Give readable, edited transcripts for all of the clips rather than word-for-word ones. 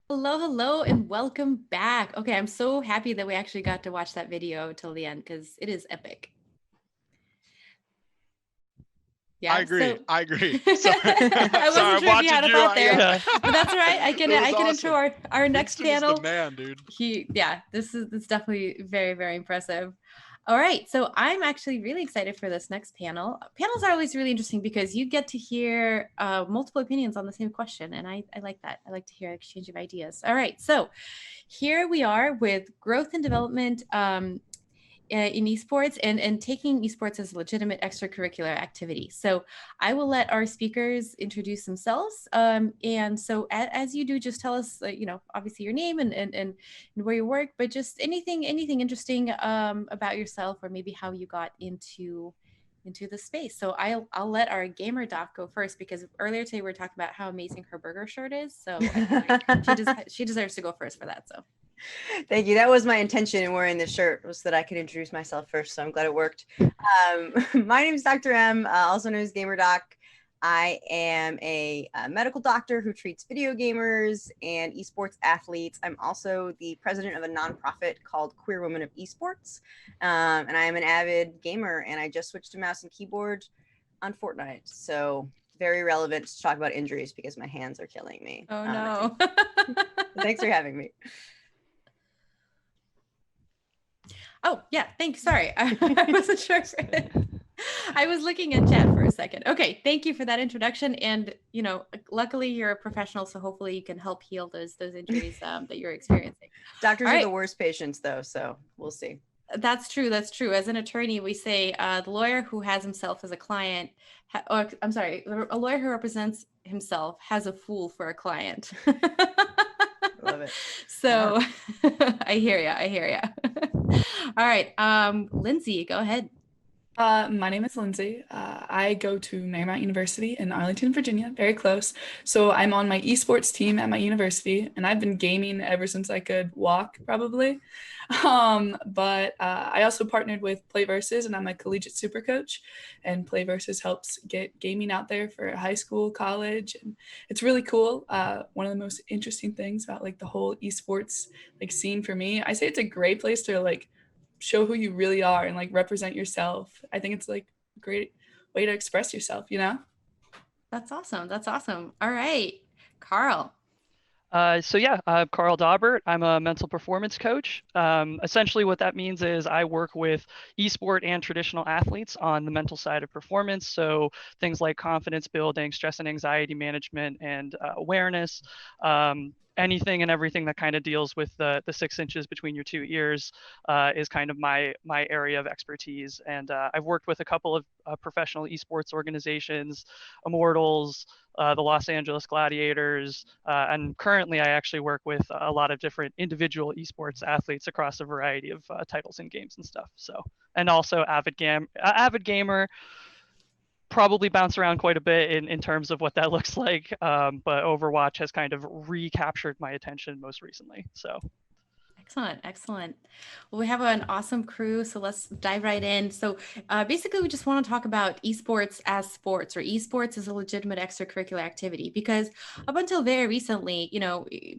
Hello, hello, and welcome back. Okay, I'm so happy that we actually got to watch that video till the end because it is epic. I Yeah, agree. so I agree. Sorry, I sorry. wasn't I'm sure if you watching had a you. thought there, Yeah, but that's all right. it was I can intro awesome. our next Winston is the panel. man, dude. This is definitely very, very impressive. All right, so I'm actually really excited for this next panel. Panels are always really interesting because you get to hear multiple opinions on the same question, and I like that. I like to hear exchange of ideas. All right, so here we are with growth and development in esports and taking esports as a legitimate extracurricular activity. So I will let our speakers introduce themselves. And so as you do, just tell us, obviously your name and where you work, but just anything interesting about yourself or maybe how you got into the space. So I'll let our gamer doc go first because earlier today we were talking about how amazing her burger shirt is. So I feel like she deserves to go first for that. So Thank you. That was my intention in wearing this shirt, was that I could introduce myself first. So I'm glad it worked. My name is Dr. M, also known as Gamer Doc. I am a medical doctor who treats video gamers and esports athletes. I'm also the president of a nonprofit called Queer Women of Esports. And I am an avid gamer, and I just switched to mouse and keyboard on Fortnite. So very relevant to talk about injuries because my hands are killing me. oh no. Thanks for having me. Oh, yeah, thanks. Sorry. I wasn't sure. I was looking in chat for a second. Okay, thank you for that introduction. And, luckily you're a professional, so hopefully you can help heal those injuries that you're experiencing. Doctors are the worst patients, though, so we'll see. That's true. That's true. As an attorney, we say the lawyer who has himself as a client, I'm sorry, a lawyer who represents himself has a fool for a client. Love it. So I hear you. I hear you. All right. Lindsay, go ahead. My name is Lindsay. I go to Marymount University in Arlington, Virginia, very close. So I'm on my esports team at my university, and I've been gaming ever since I could walk, probably. But I also partnered with PlayVersus, and I'm a collegiate super coach. And PlayVersus helps get gaming out there for high school, college, and it's really cool. One of the most interesting things about like the whole esports like scene for me, I say it's a great place to like show who you really are and like represent yourself. I think it's like a great way to express yourself, you know? That's awesome. That's awesome. All right, Carl. I'm Carl Daubert. I'm a mental performance coach. Essentially, what that means is I work with esport and traditional athletes on the mental side of performance. So things like confidence building, stress and anxiety management, and awareness. Anything and everything that kind of deals with the 6 inches between your two ears is kind of my area of expertise. And I've worked with a couple of professional esports organizations, Immortals, the Los Angeles Gladiators, and currently I actually work with a lot of different individual esports athletes across a variety of titles and games and stuff. So, and also avid gamer, probably bounce around quite a bit in terms of what that looks like. But Overwatch has kind of recaptured my attention most recently. So Excellent, excellent. Well, we have an awesome crew, so let's dive right in. So basically, we just want to talk about esports as sports, or esports as a legitimate extracurricular activity, because up until very recently,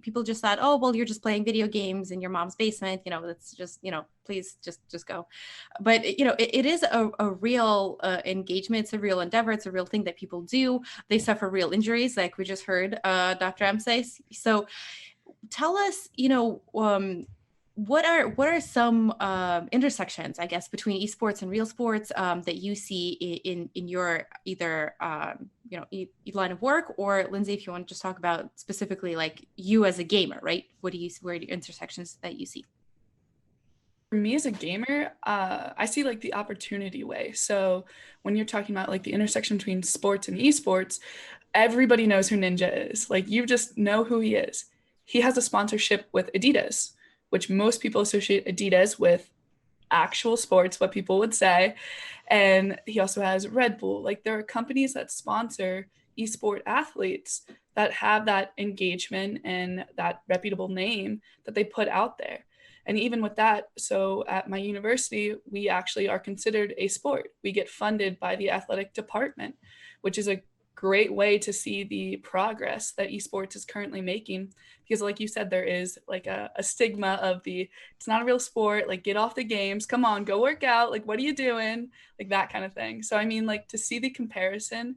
people just thought, oh, well, you're just playing video games in your mom's basement, that's just, please just go. But, it is a real engagement. It's a real endeavor. It's a real thing that people do. They suffer real injuries, like we just heard Dr. M say. So tell us, what are some intersections, I guess, between esports and real sports that you see in your either line of work, or Lindsay, if you want to just talk about specifically like you as a gamer, right? Where are the intersections that you see? For me as a gamer, I see like the opportunity way. So when you're talking about like the intersection between sports and esports, everybody knows who Ninja is. Like you just know who he is. He has a sponsorship with Adidas, which most people associate Adidas with actual sports, what people would say. And he also has Red Bull. Like there are companies that sponsor esport athletes that have that engagement and that reputable name that they put out there. And even with that, so at my university, we actually are considered a sport. We get funded by the athletic department, which is a great way to see the progress that esports is currently making, because like you said, there is like a stigma of it's not a real sport, like get off the games, come on, go work out, like what are you doing, like that kind of thing. So I mean, like to see the comparison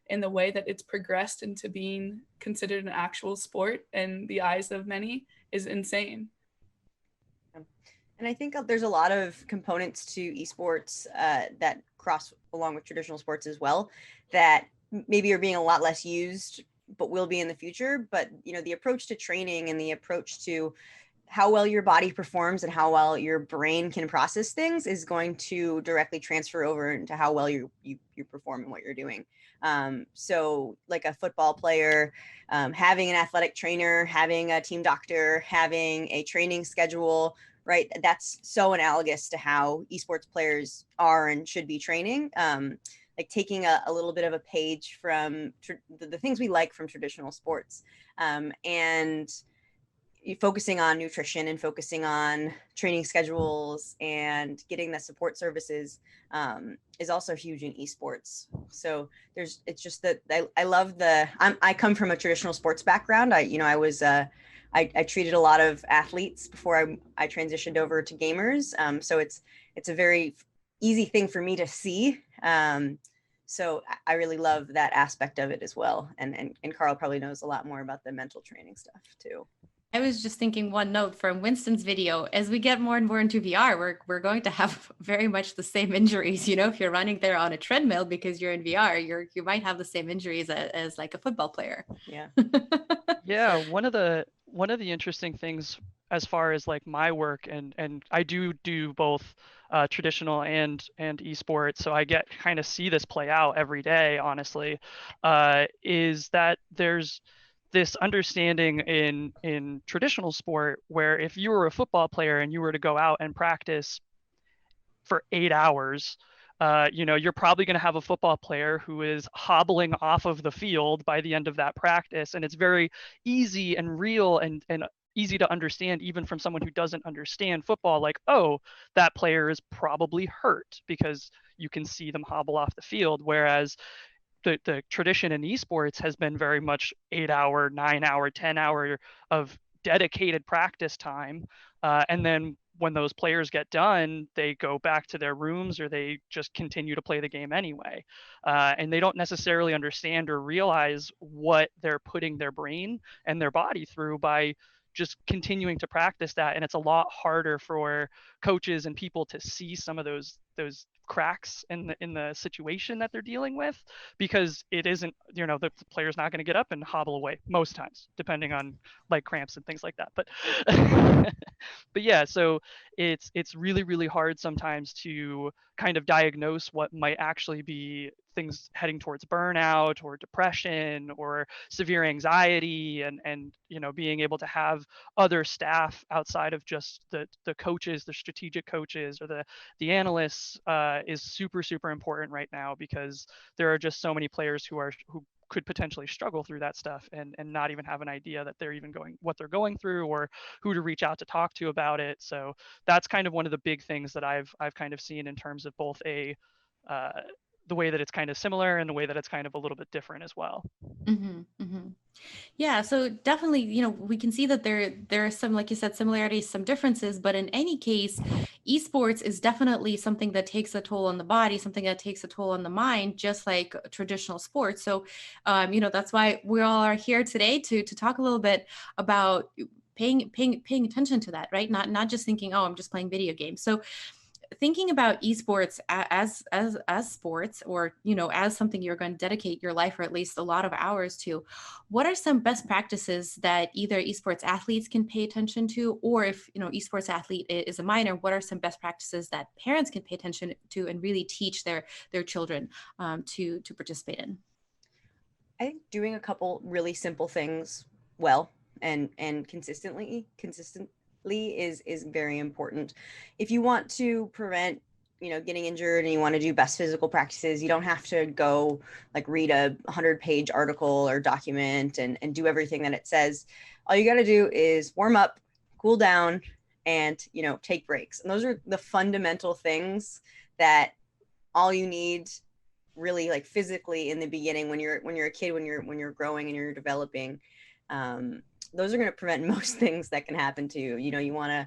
in the way that it's progressed into being considered an actual sport in the eyes of many is insane. And I think there's a lot of components to esports that cross along with traditional sports as well, that maybe are being a lot less used, but will be in the future. But, you know, the approach to training and the approach to how well your body performs and how well your brain can process things is going to directly transfer over into how well you perform in what you're doing. So like a football player, having an athletic trainer, having a team doctor, having a training schedule, right? That's so analogous to how esports players are and should be training. Like taking a little bit of a page from the things we like from traditional sports, and focusing on nutrition and focusing on training schedules and getting the support services is also huge in esports. So it's just that I love I come from a traditional sports background. I treated a lot of athletes before I transitioned over to gamers. So it's a very easy thing for me to see. So I really love that aspect of it as well. And Carl probably knows a lot more about the mental training stuff too. I was just thinking one note from Winston's video, as we get more and more into VR, we're going to have very much the same injuries. You know, if you're running there on a treadmill because you're in VR, you might have the same injuries as like a football player. Yeah. Yeah, one of the interesting things as far as like my work, and I do both traditional and esports, so I get kind of see this play out every day, honestly, is that there's this understanding in traditional sport where if you were a football player and you were to go out and practice for 8 hours, you know, you're probably going to have a football player who is hobbling off of the field by the end of that practice. And it's very easy and real and easy to understand, even from someone who doesn't understand football, like, oh, that player is probably hurt, because you can see them hobble off the field. Whereas the tradition in esports has been very much 8 hour, 9 hour, 10 hour of dedicated practice time. And then when those players get done, they go back to their rooms or they just continue to play the game anyway. And they don't necessarily understand or realize what they're putting their brain and their body through by just continuing to practice that. And it's a lot harder for coaches and people to see some of those cracks in the situation that they're dealing with, because it isn't, you know, the player's not going to get up and hobble away most times, depending on leg cramps and things like that. But but yeah, so it's really, really hard sometimes to kind of diagnose what might actually be things heading towards burnout or depression or severe anxiety, and you know, being able to have other staff outside of just the coaches, the strategic coaches or the analysts, is super, super important right now, because there are just so many players who could potentially struggle through that stuff and not even have an idea that they're even what they're going through or who to reach out to talk to about it. So that's kind of one of the big things that I've kind of seen in terms of both the way that it's kind of similar and the way that it's kind of a little bit different as well. Mm-hmm, mm-hmm. Yeah, so definitely, you know, we can see that there are some, like you said, similarities, some differences, but in any case, esports is definitely something that takes a toll on the body, something that takes a toll on the mind, just like traditional sports. So, you know, that's why we all are here today to talk a little bit about paying attention to that, right? Not just thinking, oh, I'm just playing video games. So thinking about esports as sports, or, you know, as something you're going to dedicate your life or at least a lot of hours to, what are some best practices that either esports athletes can pay attention to, or if, you know, esports athlete is a minor, what are some best practices that parents can pay attention to and really teach their children to participate in? I think doing a couple really simple things well and consistently is very important. If you want to prevent, you know, getting injured and you want to do best physical practices, you don't have to go like read a 100-page article or document and do everything that it says. All you got to do is warm up, cool down, and, you know, take breaks. And those are the fundamental things that all you need really like physically in the beginning when you're a kid, when you're growing and you're developing. Those are going to prevent most things that can happen to you. You know, you want to,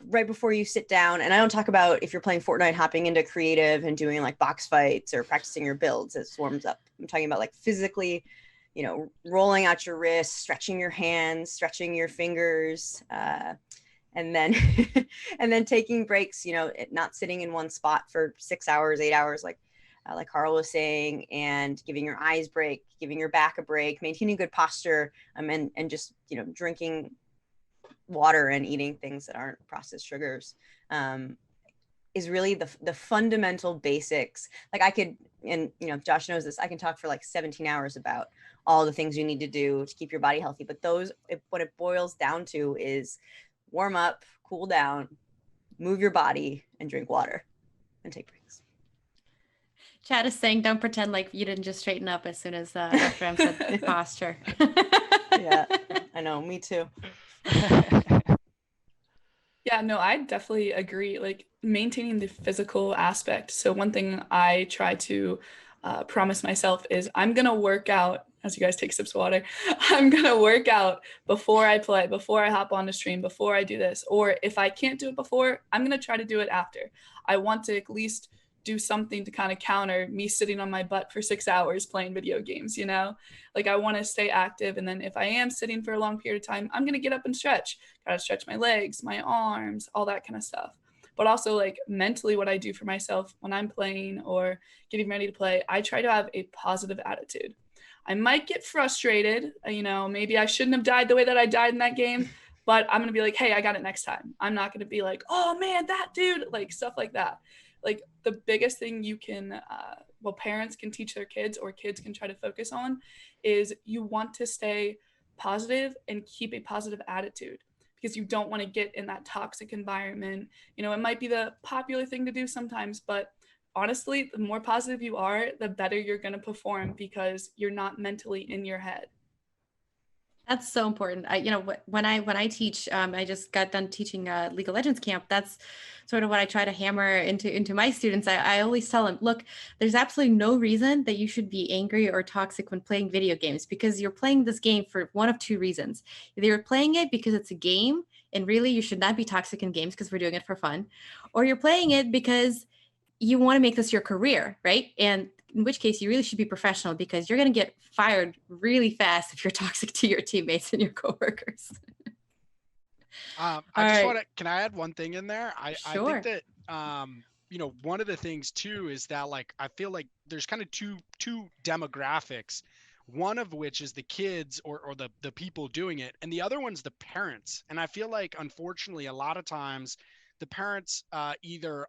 right before you sit down, and I don't talk about if you're playing Fortnite, hopping into creative and doing like box fights or practicing your builds as warms up. I'm talking about like physically, you know, rolling out your wrists, stretching your hands, stretching your fingers, and then and then taking breaks, you know, not sitting in one spot for 6 hours, 8 hours, like Carl was saying, and giving your eyes break, giving your back a break, maintaining good posture, and just, you know, drinking water and eating things that aren't processed sugars, is really the fundamental basics. Like I could, and you know, Josh knows this, I can talk for like 17 hours about all the things you need to do to keep your body healthy. But what it boils down to is warm up, cool down, move your body, and drink water and take breaks. Chad is saying, don't pretend like you didn't just straighten up as soon as Dr. M said posture. Yeah, I know, me too. Yeah, no, I definitely agree. Like maintaining the physical aspect. So one thing I try to promise myself is I'm gonna work out. As you guys take sips of water, I'm gonna work out before I play, before I hop on the stream, before I do this. Or if I can't do it before, I'm gonna try to do it after. I want to at least do something to kind of counter me sitting on my butt for 6 hours playing video games, you know? Like I want to stay active. And then if I am sitting for a long period of time, I'm going to get up and stretch. Gotta stretch my legs, my arms, all that kind of stuff. But also like mentally, what I do for myself when I'm playing or getting ready to play, I try to have a positive attitude. I might get frustrated, you know, maybe I shouldn't have died the way that I died in that game, but I'm going to be like, hey, I got it next time. I'm not going to be like, oh man, that dude, like stuff like that. Like the biggest thing you can, parents can teach their kids or kids can try to focus on is you want to stay positive and keep a positive attitude because you don't want to get in that toxic environment. You know, it might be the popular thing to do sometimes, but honestly, the more positive you are, the better you're going to perform because you're not mentally in your head. That's so important. You know, when I teach, I just got done teaching League of Legends camp. That's sort of what I try to hammer into my students. I always tell them, look, there's absolutely no reason that you should be angry or toxic when playing video games because you're playing this game for one of two reasons. Either you're playing it because it's a game, and really you should not be toxic in games because we're doing it for fun, or you're playing it because you want to make this your career, right? And in which case you really should be professional because you're going to get fired really fast if you're toxic to your teammates and your coworkers. I just want to, can I add one thing in there? Sure. I think that, you know, one of the things too is that like, I feel like there's kind of two demographics, one of which is the kids or the people doing it. And the other one's the parents. And I feel like, unfortunately, a lot of times the parents either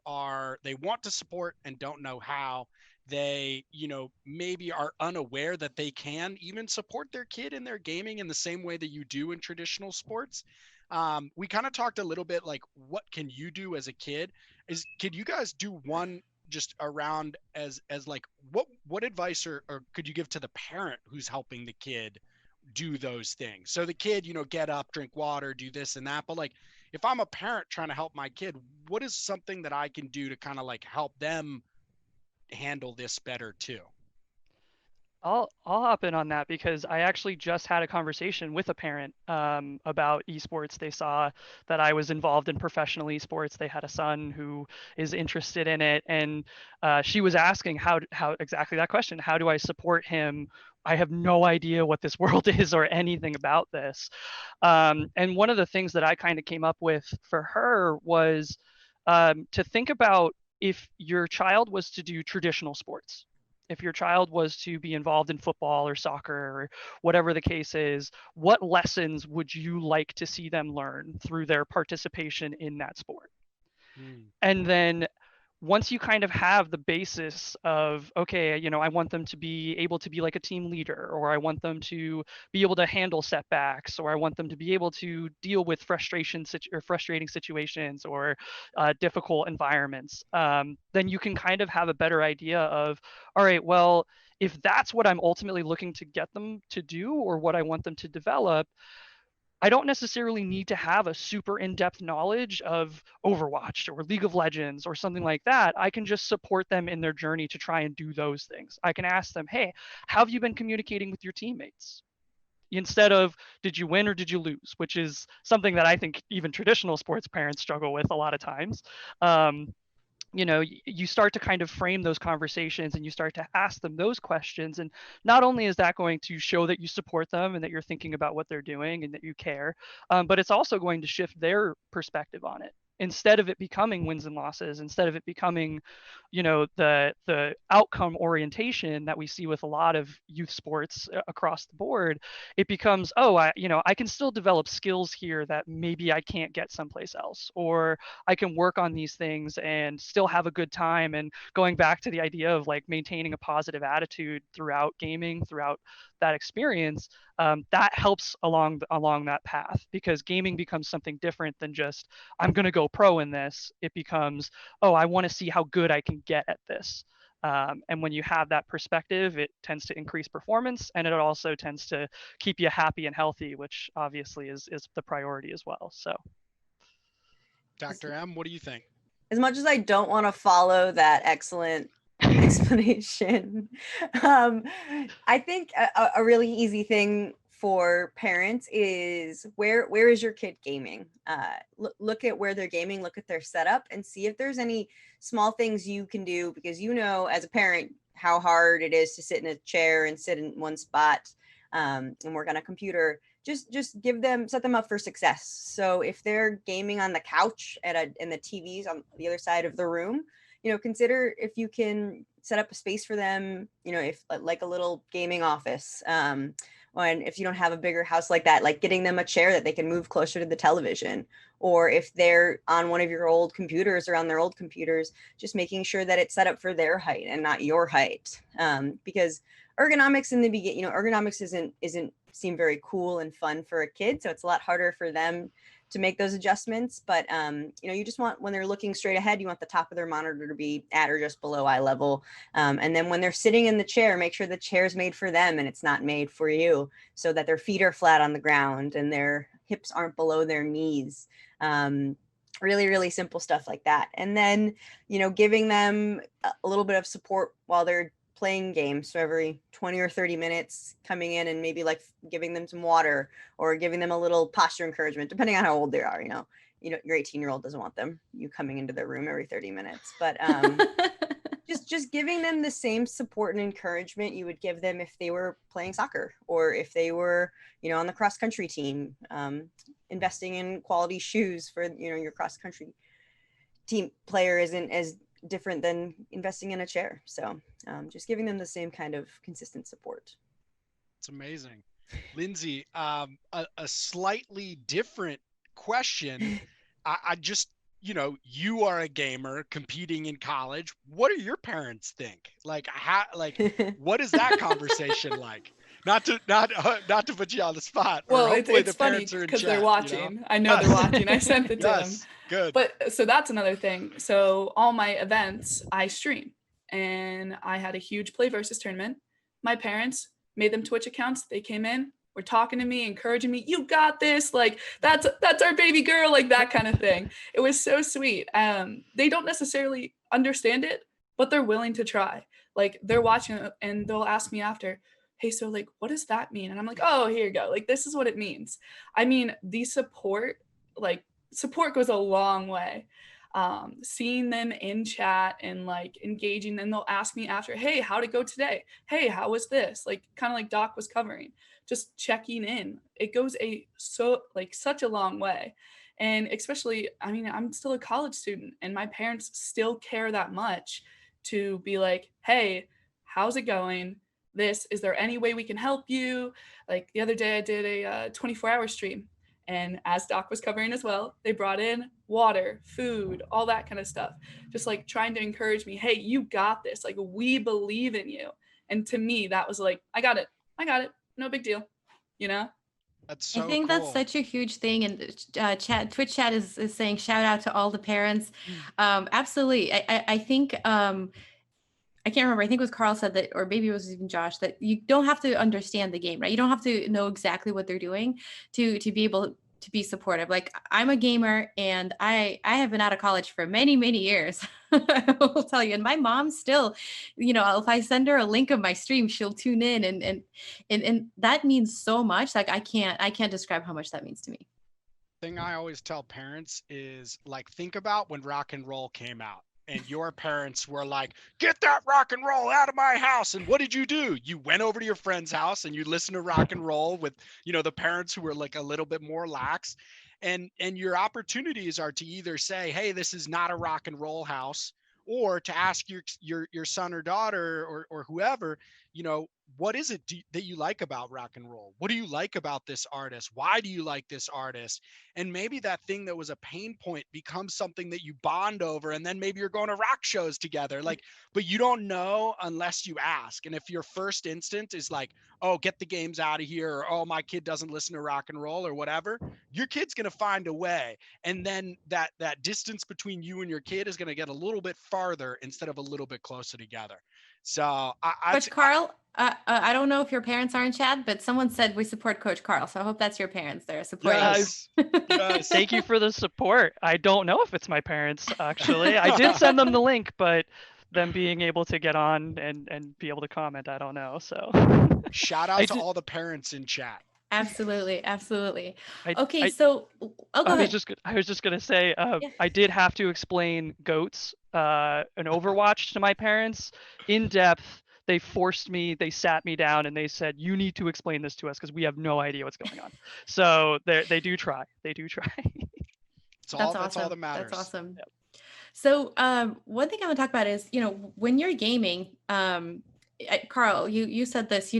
they want to support and don't know how. They, you know, maybe are unaware that they can even support their kid in their gaming in the same way that you do in traditional sports. We kind of talked a little bit like, what can you do as a kid? Could you guys do one just around as like, what advice or could you give to the parent who's helping the kid do those things? So the kid, you know, get up, drink water, do this and that. But like, if I'm a parent trying to help my kid, what is something that I can do to kind of like help them handle this better too? I'll hop in on that because I actually just had a conversation with a parent about esports. They saw that I was involved in professional esports. They had a son who is interested in it, and she was asking how exactly that question. How do I support him? I have no idea what this world is or anything about this. And one of the things that I kind of came up with for her was to think about if your child was to do traditional sports. If your child was to be involved in football or soccer or whatever the case is, what lessons would you like to see them learn through their participation in that sport? And then once you kind of have the basis of, okay, you know, I want them to be able to be like a team leader, or I want them to be able to handle setbacks, or I want them to be able to deal with frustrating situations or difficult environments, then you can kind of have a better idea of, all right, well, if that's what I'm ultimately looking to get them to do or what I want them to develop, I don't necessarily need to have a super in-depth knowledge of Overwatch or League of Legends or something like that. I can just support them in their journey to try and do those things. I can ask them, hey, how have you been communicating with your teammates? Instead of, did you win or did you lose? Which is something that I think even traditional sports parents struggle with a lot of times. You start to kind of frame those conversations and you start to ask them those questions. And not only is that going to show that you support them and that you're thinking about what they're doing and that you care, but it's also going to shift their perspective on it. Instead of it becoming wins and losses, instead of it becoming, the outcome orientation that we see with a lot of youth sports across the board, it becomes, oh, I can still develop skills here that maybe I can't get someplace else, or I can work on these things and still have a good time. And going back to the idea of like maintaining a positive attitude throughout gaming, throughout that experience, that helps along that path, because gaming becomes something different than just, I'm going to go pro in this. It becomes, oh, I want to see how good I can get at this. And when you have that perspective, it tends to increase performance, and it also tends to keep you happy and healthy, which obviously is the priority as well. So, Dr. M, what do you think? As much as I don't want to follow that excellent explanation, I think a really easy thing for parents is where is your kid gaming? Look at where they're gaming, look at their setup, and see if there's any small things you can do, because as a parent how hard it is to sit in a chair and sit in one spot and work on a computer. Just set them up for success. So if they're gaming on the couch and the TV's on the other side of the room, consider if you can set up a space for them, if like a little gaming office. And if you don't have a bigger house like that, like getting them a chair that they can move closer to the television, or if they're on one of your old computers or on their old computers, just making sure that it's set up for their height and not your height. Because ergonomics in the beginning, ergonomics isn't seem very cool and fun for a kid. So it's a lot harder for them to make those adjustments. But, you just want, when they're looking straight ahead, you want the top of their monitor to be at or just below eye level. And then when they're sitting in the chair, make sure the chair is made for them and it's not made for you, so that their feet are flat on the ground and their hips aren't below their knees. Really, really simple stuff like that. And then, giving them a little bit of support while they're playing games. So every 20 or 30 minutes coming in and maybe like giving them some water or giving them a little posture encouragement, depending on how old they are. Your 18-year-old doesn't want you coming into their room every 30 minutes, but just giving them the same support and encouragement you would give them if they were playing soccer, or if they were, on the cross country team, investing in quality shoes for, your cross country team player isn't as different than investing in a chair. So just giving them the same kind of consistent support. It's amazing. Lindsay, a slightly different question. I just, you are a gamer competing in college. What do your parents think? What is that conversation like? Not to put you on the spot. Well, it's funny because they're watching. I know they're watching. I sent it to them. Good. But so that's another thing. So all my events I stream, and I had a huge Play Versus tournament. My parents made them Twitch accounts. They came in, were talking to me, encouraging me. You got this. Like that's our baby girl. Like that kind of thing. It was so sweet. They don't necessarily understand it, but they're willing to try. Like they're watching it and they'll ask me after, hey, so like, what does that mean? And I'm like, oh, here you go. Like, this is what it means. I mean, the support goes a long way. Seeing them in chat and like engaging, then they'll ask me after, hey, how'd it go today? Hey, how was this? Like, kind of like Doc was covering, just checking in. It goes such a long way. And especially, I mean, I'm still a college student and my parents still care that much to be like, hey, how's it going? Is there any way we can help you? Like the other day I did a 24-hour stream, and as Doc was covering as well, they brought in water, food, all that kind of stuff, just like trying to encourage me, hey, you got this, like we believe in you. And to me that was like, I got it, no big deal. That's so I think cool. That's such a huge thing. And Twitch chat is saying shout out to all the parents. Absolutely. I think I can't remember. I think it was Carl said that, or maybe it was even Josh, that you don't have to understand the game, right? You don't have to know exactly what they're doing to be able to be supportive. Like I'm a gamer and I have been out of college for many, many years. I will tell you. And my mom still, if I send her a link of my stream, she'll tune in and that means so much. Like I can't describe how much that means to me. Thing I always tell parents is like, think about when rock and roll came out and your parents were like, get that rock and roll out of my house. And what did you do? You went over to your friend's house and you listened to rock and roll with, the parents who were like a little bit more lax. And your opportunities are to either say, hey, this is not a rock and roll house, or to ask your son or daughter or whoever, what is it that you like about rock and roll? What do you like about this artist? Why do you like this artist? And maybe that thing that was a pain point becomes something that you bond over. And then maybe you're going to rock shows together. Like, but you don't know unless you ask. And if your first instinct is like, oh, get the games out of here, or oh, my kid doesn't listen to rock and roll or whatever, your kid's going to find a way. And then that distance between you and your kid is going to get a little bit farther instead of a little bit closer together. So Coach Carl, I don't know if your parents are in chat, but someone said we support Coach Carl. So I hope that's your parents there supporting. Yes. Yes. Thank you for the support. I don't know if it's my parents, actually. I did send them the link, but them being able to get on and be able to comment, I don't know. So shout out to all the parents in chat. Absolutely. Absolutely. Okay. I So go ahead. I was just gonna say, I did have to explain goats and Overwatch to my parents in depth. They forced me, they sat me down and they said, you need to explain this to us because we have no idea what's going on. So they do try. They do try. That's awesome. That's all that matters. That's awesome. Yep. So one thing I want to talk about is, when you're gaming, Carl, you said this,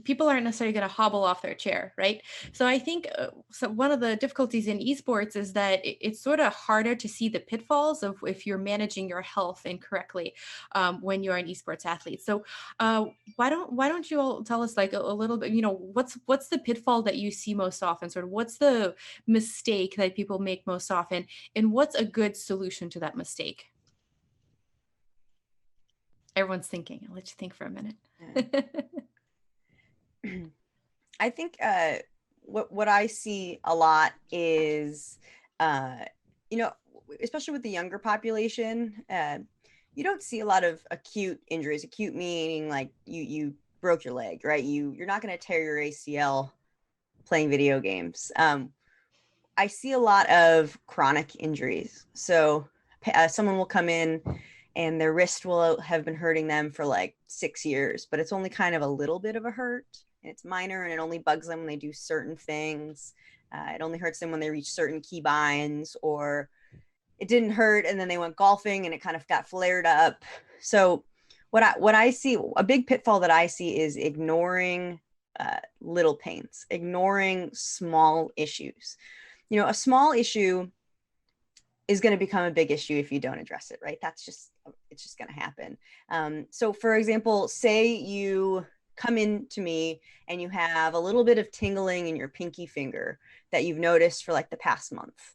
people aren't necessarily going to hobble off their chair, right? So I think so one of the difficulties in esports is that it's sort of harder to see the pitfalls of if you're managing your health incorrectly when you're an esports athlete. So why don't you all tell us like a little bit, what's the pitfall that you see most often? Sort of what's the mistake that people make most often, and what's a good solution to that mistake? Everyone's thinking. I'll let you think for a minute. I think what I see a lot is, especially with the younger population, you don't see a lot of acute injuries. Acute meaning like you broke your leg, right? You're not going to tear your ACL playing video games. I see a lot of chronic injuries. So someone will come in and their wrist will have been hurting them for like 6 years, but it's only kind of a little bit of a hurt, and it's minor, and it only bugs them when they do certain things. It only hurts them when they reach certain key binds, or it didn't hurt and then they went golfing and it kind of got flared up. So what I see, a big pitfall that I see is ignoring little pains, ignoring small issues. A small issue is going to become a big issue if you don't address it, right? It's just going to happen. So for example, say you come in to me and you have a little bit of tingling in your pinky finger that you've noticed for like the past month.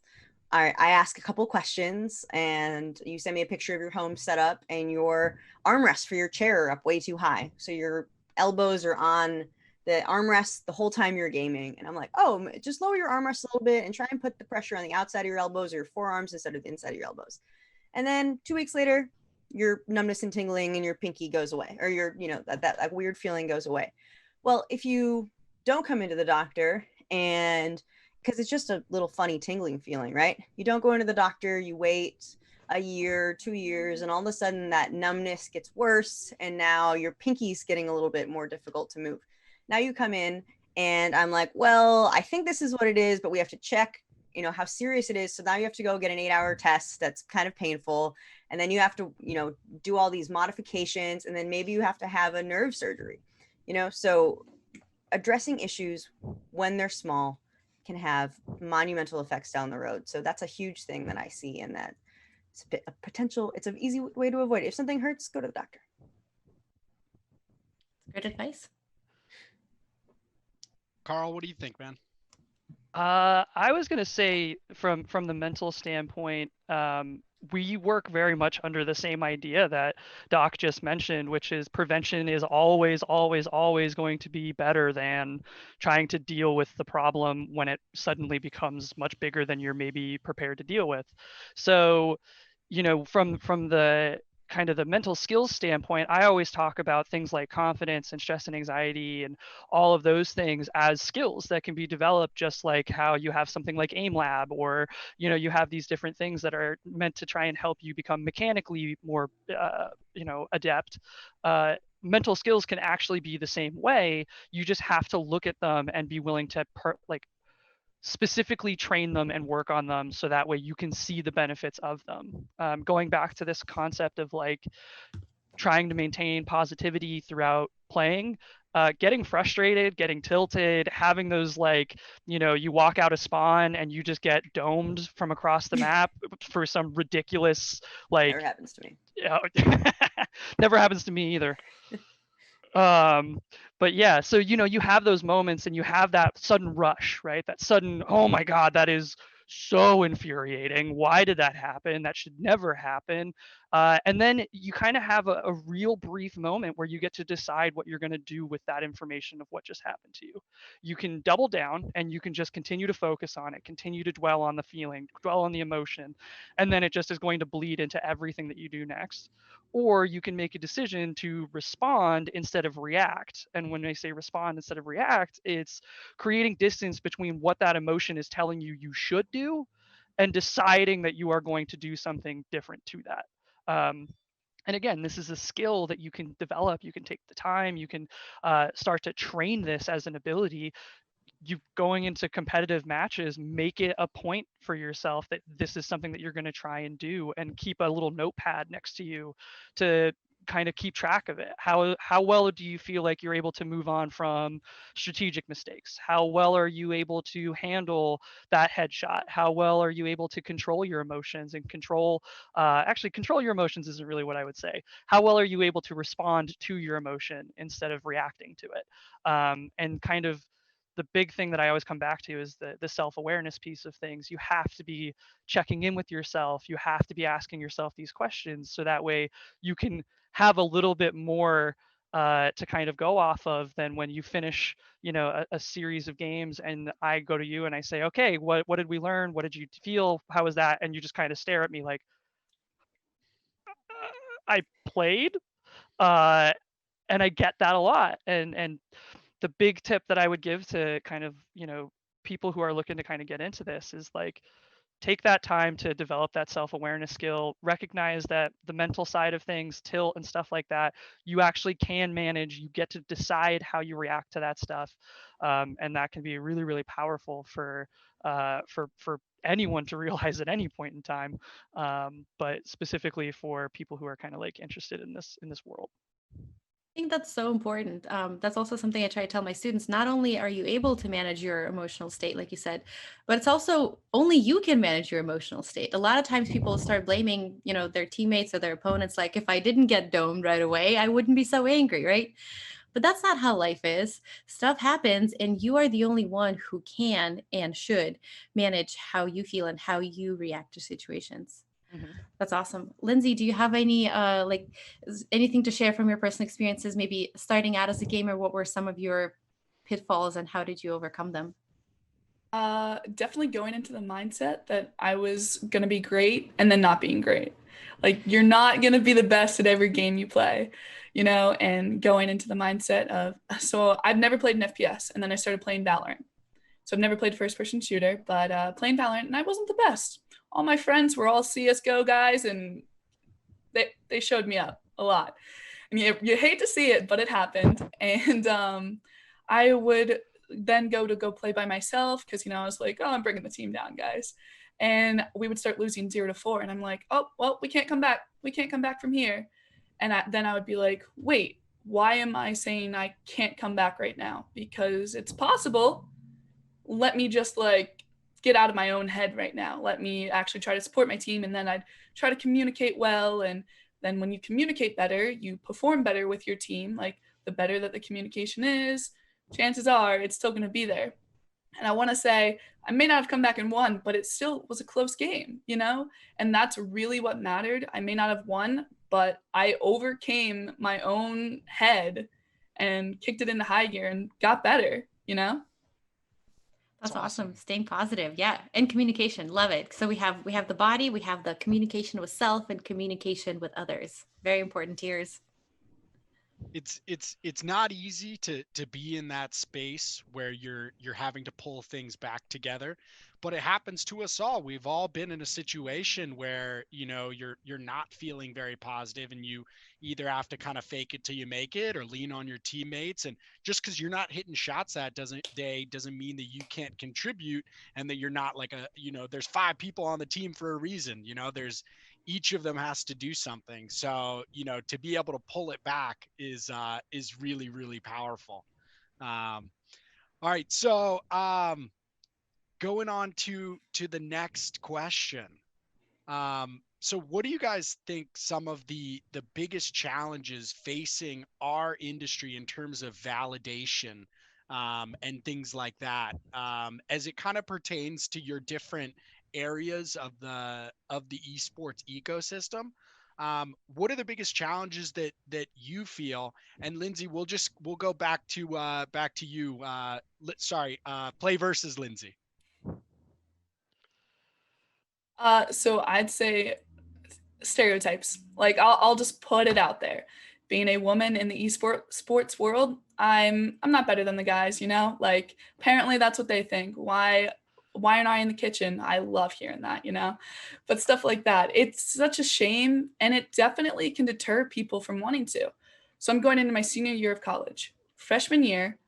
I ask a couple questions and you send me a picture of your home setup and your armrests for your chair are up way too high. So your elbows are on the armrest the whole time you're gaming. And I'm like, oh, just lower your armrest a little bit and try and put the pressure on the outside of your elbows or your forearms instead of the inside of your elbows. And then 2 weeks later, your numbness and tingling in your pinky goes away, or your, that weird feeling goes away. Well, if you don't come into the doctor, and because it's just a little funny tingling feeling, right? You don't go into the doctor, you wait a year, 2 years, and all of a sudden that numbness gets worse. And now your pinky's getting a little bit more difficult to move. Now you come in and I'm like, well, I think this is what it is, but we have to check, how serious it is. So now you have to go get an 8-hour test. That's kind of painful. And then you have to, do all these modifications. And then maybe you have to have a nerve surgery, so addressing issues when they're small can have monumental effects down the road. So that's a huge thing that I see, and that it's a potential, it's an easy way to avoid it. If something hurts, go to the doctor. Good advice. Carl, what do you think, man? I was gonna say from the mental standpoint, we work very much under the same idea that Doc just mentioned, which is prevention is always, always, always going to be better than trying to deal with the problem when it suddenly becomes much bigger than you're maybe prepared to deal with. So, from the kind of the mental skills standpoint, I always talk about things like confidence and stress and anxiety and all of those things as skills that can be developed, just like how you have something like aim lab, or you have these different things that are meant to try and help you become mechanically more adept. Mental skills can actually be the same way. You just have to look at them and be willing to specifically train them and work on them, so that way you can see the benefits of them. Going back to this concept of like trying to maintain positivity throughout playing, getting frustrated, getting tilted, having those you walk out of spawn and you just get domed from across the map for some ridiculous Never happens to me. Never happens to me either. But yeah, so you have those moments and you have that sudden rush, right? That sudden, oh my God, that is so infuriating. Why did that happen? That should never happen. And then you kind of have a real brief moment where you get to decide what you're going to do with that information of what just happened to you. You can double down and you can just continue to focus on it, continue to dwell on the feeling, dwell on the emotion, and then it just is going to bleed into everything that you do next. Or you can make a decision to respond instead of react. And when I say respond instead of react, it's creating distance between what that emotion is telling you should do and deciding that you are going to do something different to that. And again, this is a skill that you can develop. You can take the time. You can start to train this as an ability. You going into competitive matches, make it a point for yourself that this is something that you're going to try and do, and keep a little notepad next to you to kind of keep track of it. How well do you feel like you're able to move on from strategic mistakes? How well are you able to handle that headshot? How well are you able to control your emotions and control your emotions isn't really what I would say. How well are you able to respond to your emotion instead of reacting to it? And kind of the big thing that I always come back to is the self-awareness piece of things. You have to be checking in with yourself. You have to be asking yourself these questions, so that way you can have a little bit more to kind of go off of than when you finish, a series of games and I go to you and I say, okay, what did we learn? What did you feel? How was that? And you just kind of stare at me like, I played. Uh, and I get that a lot. And the big tip that I would give to kind of, people who are looking to kind of get into this is like, take that time to develop that self-awareness skill, recognize that the mental side of things, tilt and stuff like that, you actually can manage. You get to decide how you react to that stuff. And that can be really, really powerful for anyone to realize at any point in time. But specifically for people who are kind of like interested in this world. I think that's so important. That's also something I try to tell my students. Not only are you able to manage your emotional state, like you said, but it's also only you can manage your emotional state. A lot of times people start blaming, their teammates or their opponents. Like, if I didn't get domed right away, I wouldn't be so angry, right? But that's not how life is. Stuff happens, and you are the only one who can and should manage how you feel and how you react to situations. Mhm. That's awesome. Lindsay, do you have any anything to share from your personal experiences, maybe starting out as a gamer? What were some of your pitfalls and how did you overcome them? Definitely going into the mindset that I was gonna be great and then not being great. Like, you're not gonna be the best at every game you play, and going into the mindset of, so I've never played an FPS, and then I started playing Valorant. So I've never played first-person shooter, but playing Valorant, and I wasn't the best. All my friends were all CSGO guys, and they showed me up a lot. And you hate to see it, but it happened. And I would then go play by myself because, I was like, oh, I'm bringing the team down, guys. And we would start losing 0-4. And I'm like, oh, well, we can't come back. We can't come back from here. And then I would be like, wait, why am I saying I can't come back right now? Because it's possible. Let me just get out of my own head right now. Let me actually try to support my team. And then I'd try to communicate well. And then when you communicate better, you perform better with your team. Like, the better that the communication is, chances are it's still going to be there. And I want to say I may not have come back and won, but it still was a close game, you know? And that's really what mattered. I may not have won, but I overcame my own head and kicked it into high gear and got better, you know? That's awesome. Staying positive. Yeah. And communication. Love it. So we have the body, we have the communication with self and communication with others. Very important tiers. It's not easy to be in that space where you're having to pull things back together, but it happens to us all. We've all been in a situation where, you know, you're not feeling very positive, and you either have to kind of fake it till you make it or lean on your teammates. And just because you're not hitting shots that doesn't mean that you can't contribute, and that you're not like a, you know, there's 5 people on the team for a reason. You know, there's each of them has to do something. So, you know, to be able to pull it back is really, really powerful. All right. So, going on to the next question. So what do you guys think some of the biggest challenges facing our industry in terms of validation, and things like that, as it kind of pertains to your different areas of the esports ecosystem? What are the biggest challenges that you feel? And Lindsay, we'll go back to you. Play versus Lindsay. So I'd say stereotypes. Like I'll just put it out there. Being a woman in the sports world, I'm not better than the guys, you know? Like apparently that's what they think. Why aren't I in the kitchen? I love hearing that, you know? But stuff like that. It's such a shame, and it definitely can deter people from wanting to. So I'm going into my senior year of college. Freshman year,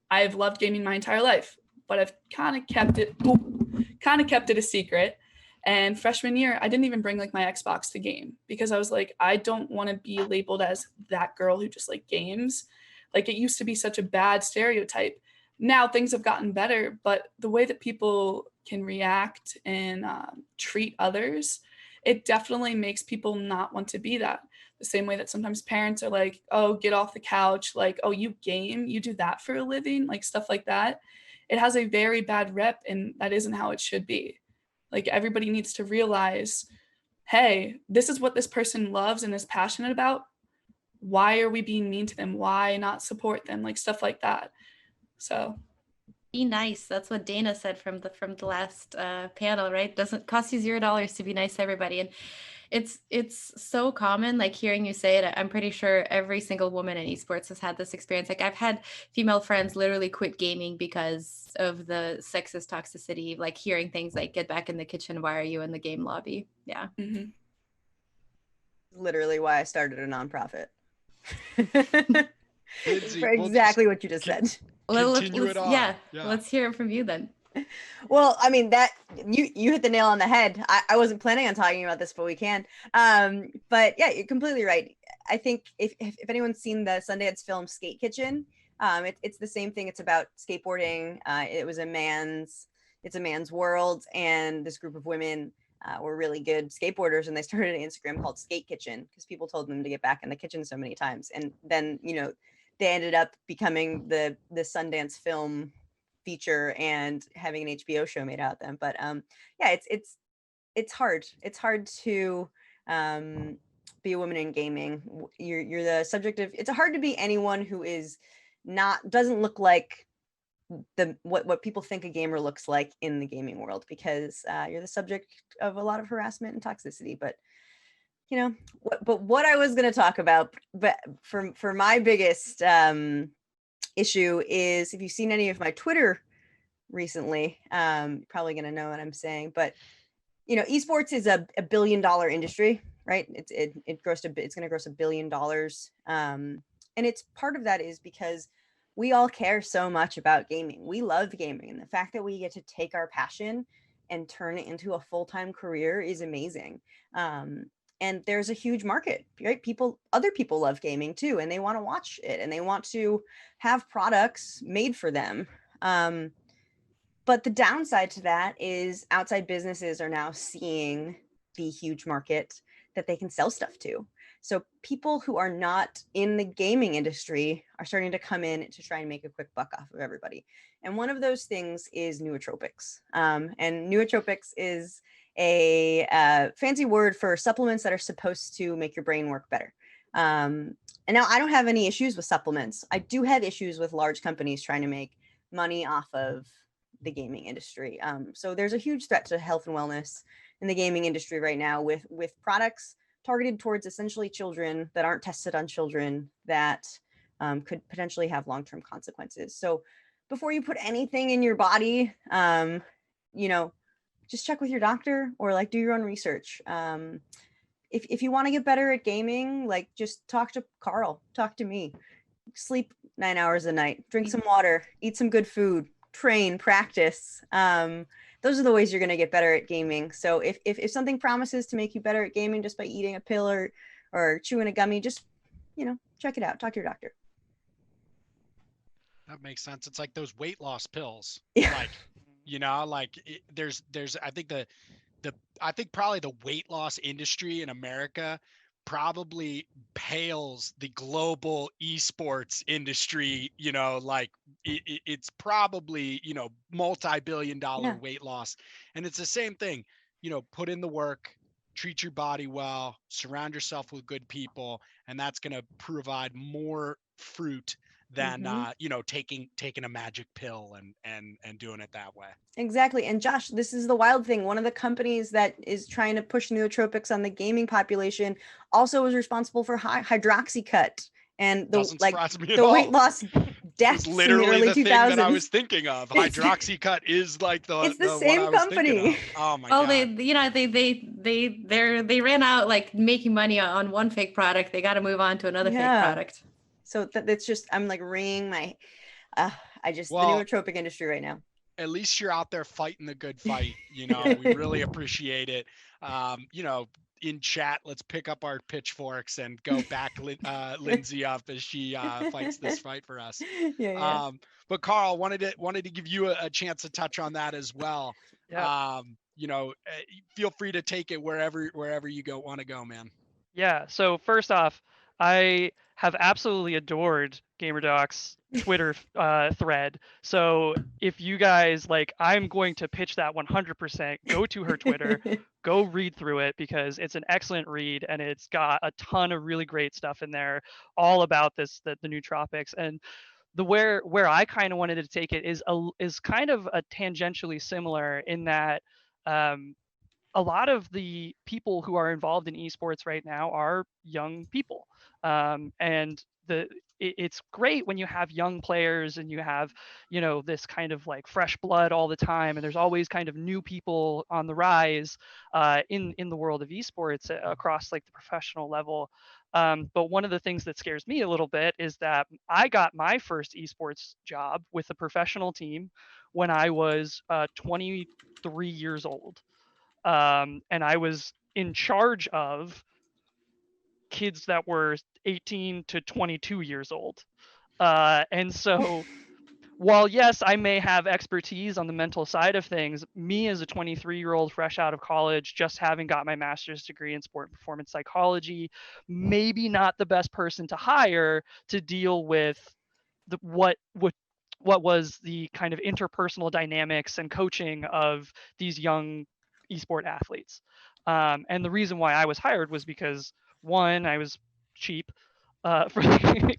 I've loved gaming my entire life, but I've kind of kept it a secret. And freshman year, I didn't even bring like my Xbox to game because I was like, I don't want to be labeled as that girl who just like games. Like it used to be such a bad stereotype. Now things have gotten better, but the way that people can react and treat others, it definitely makes people not want to be that. The same way that sometimes parents are like, oh, get off the couch. Like, oh, you game, you do that for a living, like stuff like that. It has a very bad rep, and that isn't how it should be. Like everybody needs to realize, hey, this is what this person loves and is passionate about. Why are we being mean to them? Why not support them? Like stuff like that. So be nice. That's what Dana said from the last panel, right? Doesn't cost you $0 to be nice to everybody. And it's so common, like hearing you say it. I'm pretty sure every single woman in esports has had this experience. Like I've had female friends literally quit gaming because of the sexist toxicity, like hearing things like, get back in the kitchen, why are you in the game lobby? Yeah. mm-hmm. Literally why I started a nonprofit. Lindsay, for exactly what you just said. Continue it on. Yeah, let's hear it from you then. Well, I mean, that you hit the nail on the head. I wasn't planning on talking about this, but we can. But yeah, you're completely right. I think if anyone's seen the Sundance film Skate Kitchen, it's the same thing. It's about skateboarding. It's a man's world, and this group of women were really good skateboarders, and they started an Instagram called Skate Kitchen because people told them to get back in the kitchen so many times. And then, you know, they ended up becoming the Sundance film feature and having an HBO show made out of them. But yeah, it's hard. It's hard to be a woman in gaming. You're the subject of. It's hard to be anyone who doesn't look like what people think a gamer looks like in the gaming world, because you're the subject of a lot of harassment and toxicity. But you know, what I was going to talk about, but for my biggest issue is, if you've seen any of my Twitter recently, you're probably going to know what I'm saying. But you know, esports is a $1 billion industry, right? It's going to gross $1 billion, and it's part of that is because we all care so much about gaming. We love gaming, and the fact that we get to take our passion and turn it into a full-time career is amazing. And there's a huge market, right? Other people love gaming too, and they want to watch it, and they want to have products made for them. But the downside to that is outside businesses are now seeing the huge market that they can sell stuff to. So people who are not in the gaming industry are starting to come in to try and make a quick buck off of everybody. And one of those things is nootropics. And nootropics is a fancy word for supplements that are supposed to make your brain work better. And now I don't have any issues with supplements. I do have issues with large companies trying to make money off of the gaming industry. So there's a huge threat to health and wellness in the gaming industry right now with products targeted towards essentially children that aren't tested on children that could potentially have long-term consequences. So before you put anything in your body, you know, just check with your doctor or like do your own research. If you want to get better at gaming, like just talk to Carl, talk to me, sleep 9 hours a night, drink some water, eat some good food, train, practice. Those are the ways you're going to get better at gaming. So if something promises to make you better at gaming just by eating a pill or chewing a gummy, just, you know, check it out. Talk to your doctor. That makes sense. It's like those weight loss pills. Yeah. Like, you know, like there's I think I think probably the weight loss industry in America probably pales the global esports industry, you know, like it's probably, you know, multi-billion-dollar weight loss. And it's the same thing, you know, put in the work, treat your body well, surround yourself with good people, and that's going to provide more fruit than you know, taking a magic pill and doing it that way. Exactly. And Josh, this is the wild thing. One of the companies that is trying to push nootropics on the gaming population also was responsible for hydroxycut and the weight loss deaths in the early 2000s. Thing that I was thinking of. Hydroxycut is like it's the same company. Oh my god. They ran out like making money on one fake product. They got to move on to another fake product. So that's just, I'm like wringing my, the nootropic industry right now. At least you're out there fighting the good fight. You know, we really appreciate it. You know, in chat, let's pick up our pitchforks and go back Lindsay up as she fights this fight for us. Yeah. But Carl, wanted to give you a chance to touch on that as well. Yeah. You know, feel free to take it wherever you want to go, man. Yeah. So first off, I have absolutely adored GamerDoc's Twitter thread. So if you guys like, I'm going to pitch that 100%. Go to her Twitter, go read through it because it's an excellent read and it's got a ton of really great stuff in there, all about the nootropics. And the where I kind of wanted to take it is kind of a tangentially similar in that a lot of the people who are involved in esports right now are young people, and it's great when you have young players and you have, you know, this kind of like fresh blood all the time, and there's always kind of new people on the rise in the world of esports across like the professional level. But one of the things that scares me a little bit is that I got my first esports job with a professional team when I was 23 years old. And I was in charge of kids that were 18 to 22 years old. And so while yes, I may have expertise on the mental side of things, me as a 23-year-old fresh out of college, just having got my master's degree in sport and performance psychology, maybe not the best person to hire to deal with what was the kind of interpersonal dynamics and coaching of these young esport athletes. And the reason why I was hired was because one, I was cheap,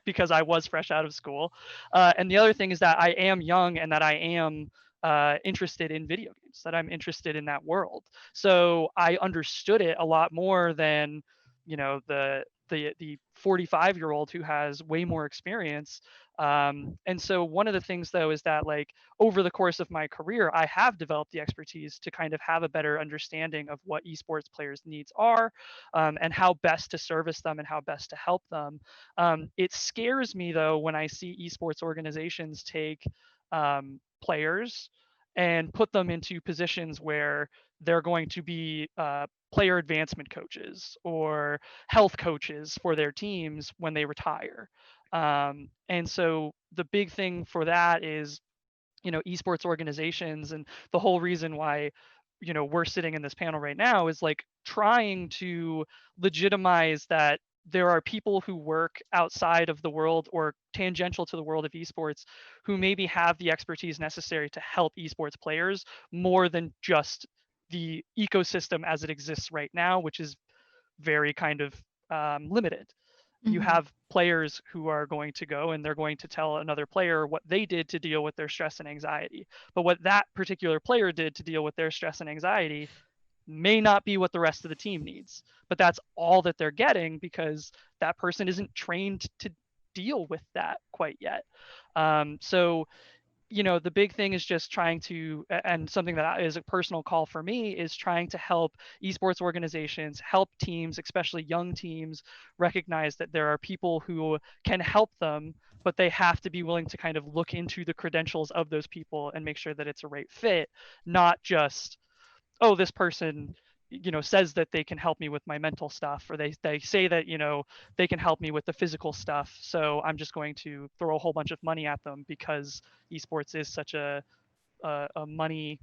because I was fresh out of school. And the other thing is that I am young and that I am interested in video games, that I'm interested in that world. So I understood it a lot more than, you know, the 45-year-old who has way more experience. And so one of the things though is that like over the course of my career, I have developed the expertise to kind of have a better understanding of what esports players' needs are, and how best to service them and how best to help them. It scares me though when I see esports organizations take players and put them into positions where they're going to be player advancement coaches or health coaches for their teams when they retire. And so the big thing for that is, you know, esports organizations, and the whole reason why, you know, we're sitting in this panel right now is like trying to legitimize that there are people who work outside of the world or tangential to the world of esports who maybe have the expertise necessary to help esports players more than just the ecosystem as it exists right now, which is very kind of limited. You Mhm. have players who are going to go and they're going to tell another player what they did to deal with their stress and anxiety. But what that particular player did to deal with their stress and anxiety may not be what the rest of the team needs. But that's all that they're getting because that person isn't trained to deal with that quite yet. So the big thing is just trying to, and something that is a personal call for me, is trying to help esports organizations, help teams, especially young teams, recognize that there are people who can help them, but they have to be willing to kind of look into the credentials of those people and make sure that it's a right fit, not just, oh, this person says that they can help me with my mental stuff, or they say that they can help me with the physical stuff, so I'm just going to throw a whole bunch of money at them because esports is such a money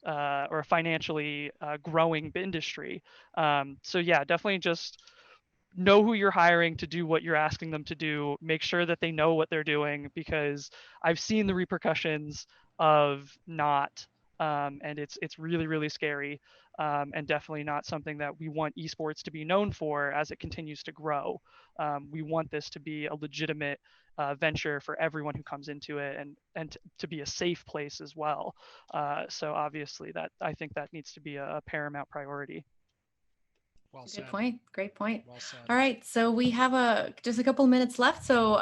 or a financially growing industry. So yeah, definitely just know who you're hiring to do what you're asking them to do. Make sure that they know what they're doing, because I've seen the repercussions of not, and it's really really scary, and definitely not something that we want esports to be known for as it continues to grow. We want this to be a legitimate venture for everyone who comes into it, and to be a safe place as well. So obviously that I think that needs to be a paramount priority. Well Good said. point. Great point. Well said. All right. So we have just a couple minutes left. So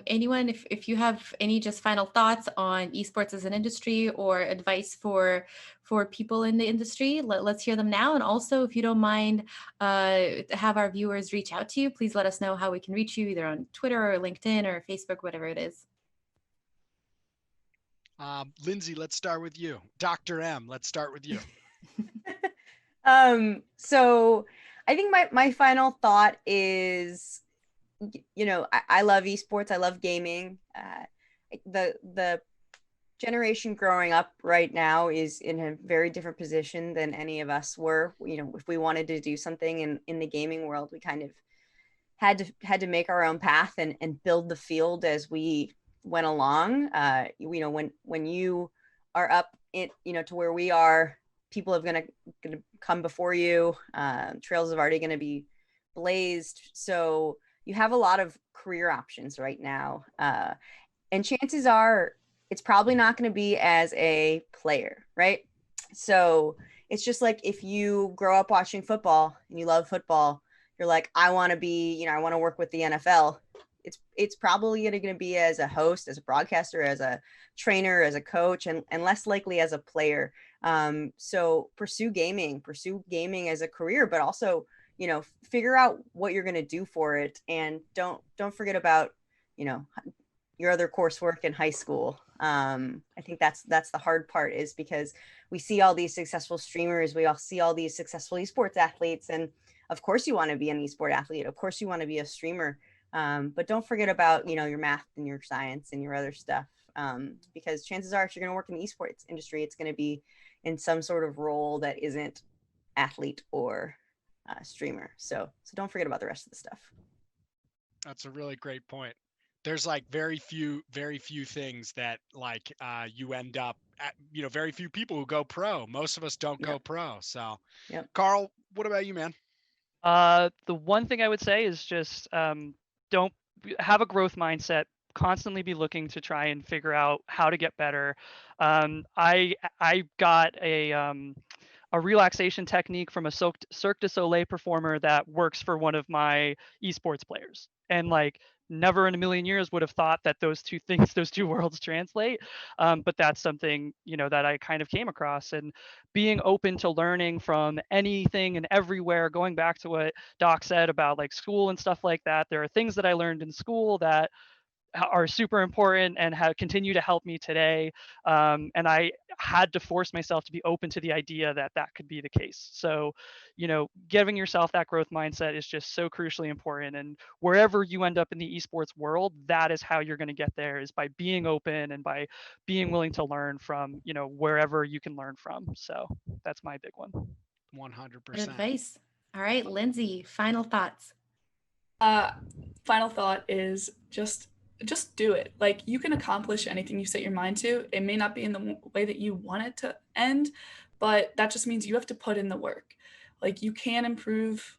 anyone, if you have any just final thoughts on esports as an industry or advice for people in the industry, let's hear them now. And also, if you don't mind, have our viewers reach out to you. Please let us know how we can reach you, either on Twitter or LinkedIn or Facebook, whatever it is. Lindsay, let's start with you. Dr. M, let's start with you. So I think my final thought is, I love esports. I love gaming. The generation growing up right now is in a very different position than any of us were. If we wanted to do something in the gaming world, we kind of had to make our own path and build the field as we went along. When you are up in, to where we are, people are gonna come before you. Trails are already gonna be blazed. So you have a lot of career options right now. And chances are it's probably not going to be as a player, right? So it's just like if you grow up watching football and you love football, you're like, I want to be, I want to work with the NFL. It's probably going to be as a host, as a broadcaster, as a trainer, as a coach, and less likely as a player. So pursue gaming as a career, but also, figure out what you're going to do for it. And don't forget about, your other coursework in high school. I think that's the hard part, is because we see all these successful streamers, we all see all these successful esports athletes, and of course you want to be an esport athlete, of course you want to be a streamer, but don't forget about your math and your science and your other stuff, because chances are if you're going to work in the esports industry, it's going to be in some sort of role that isn't athlete or streamer. So don't forget about the rest of the stuff. That's a really great point. There's like very few things that like you end up at, very few people who go pro. Most of us don't go pro. So Carl, what about you, man? The one thing I would say is just don't have a growth mindset. Constantly be looking to try and figure out how to get better. I got a relaxation technique from a Cirque du Soleil performer that works for one of my esports players, and like never in a million years would have thought that those two things, those two worlds translate. But that's something, that I kind of came across, and being open to learning from anything and everywhere, going back to what Doc said about like school and stuff like that. There are things that I learned in school that are super important and have continue to help me today. And I had to force myself to be open to the idea that that could be the case. So, giving yourself that growth mindset is just so crucially important. And wherever you end up in the esports world, that is how you're going to get there, is by being open and by being willing to learn from, wherever you can learn from. So that's my big one. 100%. Good advice. All right, Lindsay, final thoughts. Final thought is just do it. Like, you can accomplish anything you set your mind to. It may not be in the way that you want it to end, but that just means you have to put in the work. Like, you can improve,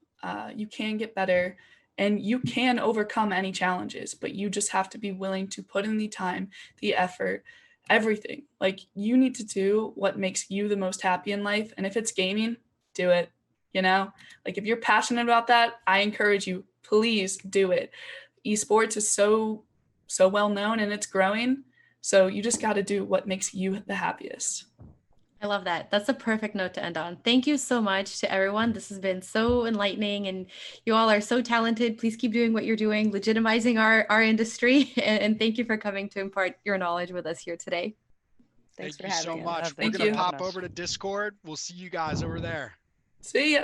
you can get better, and you can overcome any challenges, but you just have to be willing to put in the time, the effort, everything. Like, you need to do what makes you the most happy in life. And if it's gaming, do it. You know, like, if you're passionate about that, I encourage you, please do it. Esports is so well known and it's growing. So you just got to do what makes you the happiest. I love that. That's a perfect note to end on. Thank you so much to everyone. This has been so enlightening, and you all are so talented. Please keep doing what you're doing, legitimizing our industry. And thank you for coming to impart your knowledge with us here today. Thanks for Thank you so having us. much. Yeah, We're thank going you. to pop over to Discord. We'll see you guys over there. See ya.